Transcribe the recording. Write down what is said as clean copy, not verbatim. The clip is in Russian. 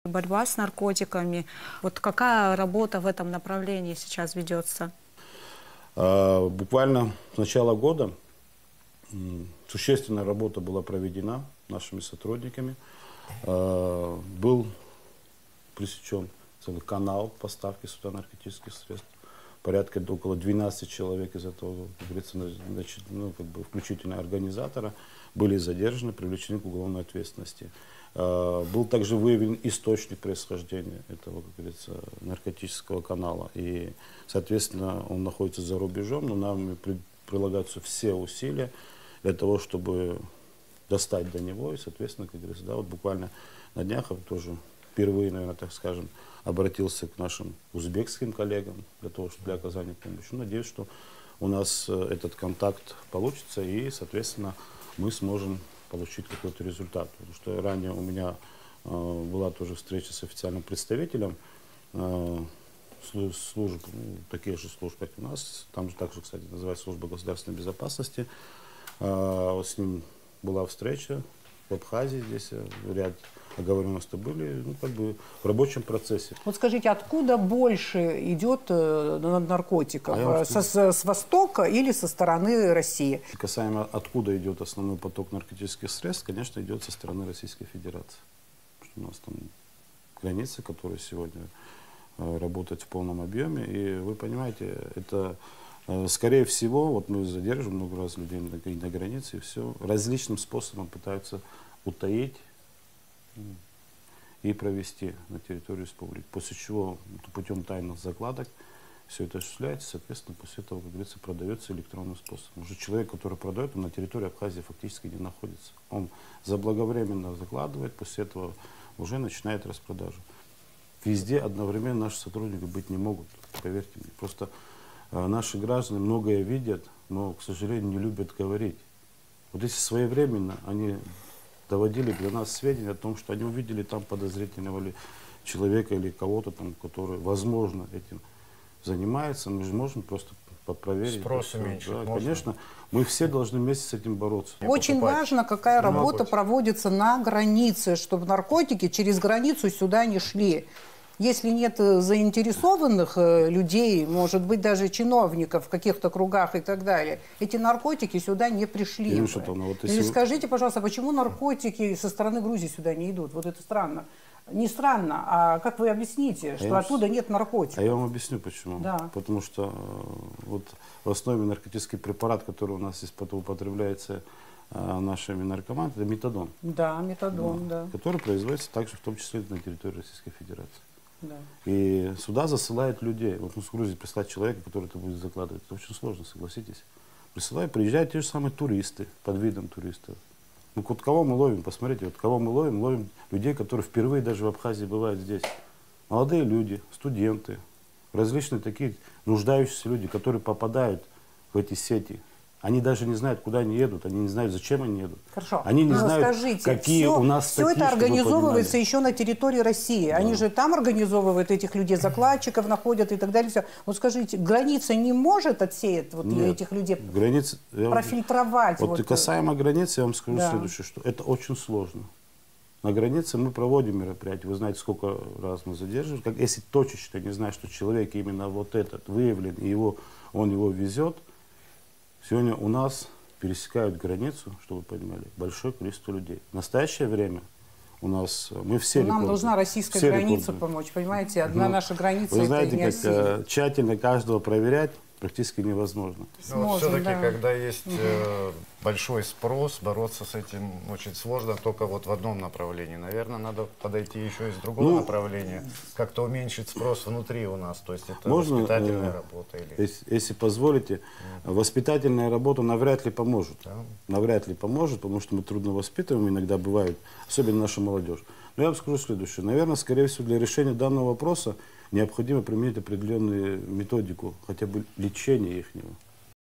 Борьба с наркотиками. Вот какая работа в этом направлении сейчас ведется? Буквально с начала года существенная работа была проведена нашими сотрудниками. Был пресечен целый канал поставки сюда наркотических средств. Порядка около 12 человек из этого, как говорится, включительно организатора, были задержаны, привлечены к уголовной ответственности. Был также выявлен источник происхождения этого, как говорится, наркотического канала. И, соответственно, он находится за рубежом, но нам прилагаются все усилия для того, чтобы достать до него. И, соответственно, как говорится, да, вот буквально на днях я тоже впервые, наверное, так скажем, обратился к нашим узбекским коллегам для того, чтобы для оказания помощи. Надеюсь, что у нас этот контакт получится и, соответственно, мы сможем получить какой-то результат. Потому что ранее у меня была тоже встреча с официальным представителем служб, таких же служб, как у нас. Там же также, кстати, называется служба государственной безопасности. С ним была встреча в Абхазии, здесь ряд договоренности были, в рабочем процессе. Вот скажите, откуда больше идет наркотиков? С востока или со стороны России? Касаемо, откуда идет основной поток наркотических средств, конечно, идет со стороны Российской Федерации. Потому что у нас там граница, которая сегодня работает в полном объеме. И вы понимаете, это, скорее всего, вот мы задерживаем много раз людей на границе, и все различным способом пытаются утаить и провести на территорию республики. После чего путем тайных закладок все это осуществляется, соответственно, после этого, как говорится, продается электронным способом. Уже человек, который продает, он на территории Абхазии фактически не находится. Он заблаговременно закладывает, после этого уже начинает распродажу. Везде одновременно наши сотрудники быть не могут, поверьте мне. Просто наши граждане многое видят, но, к сожалению, не любят говорить. Вот если своевременно они доводили для нас сведения о том, что они увидели там подозрительного человека или кого-то там, который, возможно, этим занимается, мы же можем просто проверить. Спрос уменьшить. Да, конечно, мы все должны вместе с этим бороться. Очень важно, какая работа проводится на границе, чтобы наркотики через границу сюда не шли. Если нет заинтересованных людей, может быть, даже чиновников в каких-то кругах и так далее, эти наркотики сюда не пришли. Или скажите, пожалуйста, почему наркотики со стороны Грузии сюда не идут? Вот это странно. Не странно, а как вы объясните, что оттуда нет наркотиков? А я вам объясню, почему. Да. Потому что вот в основе наркотический препарат, который у нас здесь употребляется нашими наркоманами, это метадон. Да, метадон, да. Который производится также, в том числе, на территории Российской Федерации. Да. И сюда засылают людей. Вот с Грузии прислать человека, который это будет закладывать, это очень сложно, согласитесь. Присылают, приезжают те же самые туристы, под видом туристов. Ну, вот кого мы ловим, посмотрите, вот кого мы ловим, ловим людей, которые впервые даже в Абхазии бывают здесь. Молодые люди, студенты, различные такие нуждающиеся люди, которые попадают в эти сети. Они даже не знают, куда они едут, они не знают, зачем они едут. Хорошо. Они не знают, скажите, какие у нас статьи, все это организовывается еще на территории России. Да. Они же там организовывают этих людей, закладчиков находят и так далее. Все. Вот скажите, граница не может отсеять вот этих людей, профильтровать? Вот и касаемо границы, я вам скажу следующее, что это очень сложно. На границе мы проводим мероприятия. Вы знаете, сколько раз мы задерживаем. Как, если точечно не знаю, что человек именно вот этот выявлен, и он его везет, сегодня у нас пересекают границу, чтобы вы понимали, большое количество людей. В настоящее время у нас, мы все Нам должна российская граница помочь, понимаете? Одна наша граница, вы знаете, это как тщательно каждого проверять практически невозможно. Но все-таки, когда есть большой спрос, бороться с этим очень сложно, только вот в одном направлении. Наверное, надо подойти еще и с другого направления, как-то уменьшить спрос внутри у нас. То есть это воспитательная работа. Или... Если позволите, воспитательная работа навряд ли поможет. Да. Навряд ли поможет, потому что мы трудно воспитываем, иногда бывает, особенно наша молодежь. Но я вам скажу следующее. Наверное, скорее всего, для решения данного вопроса необходимо применить определенную методику, хотя бы лечения ихнего.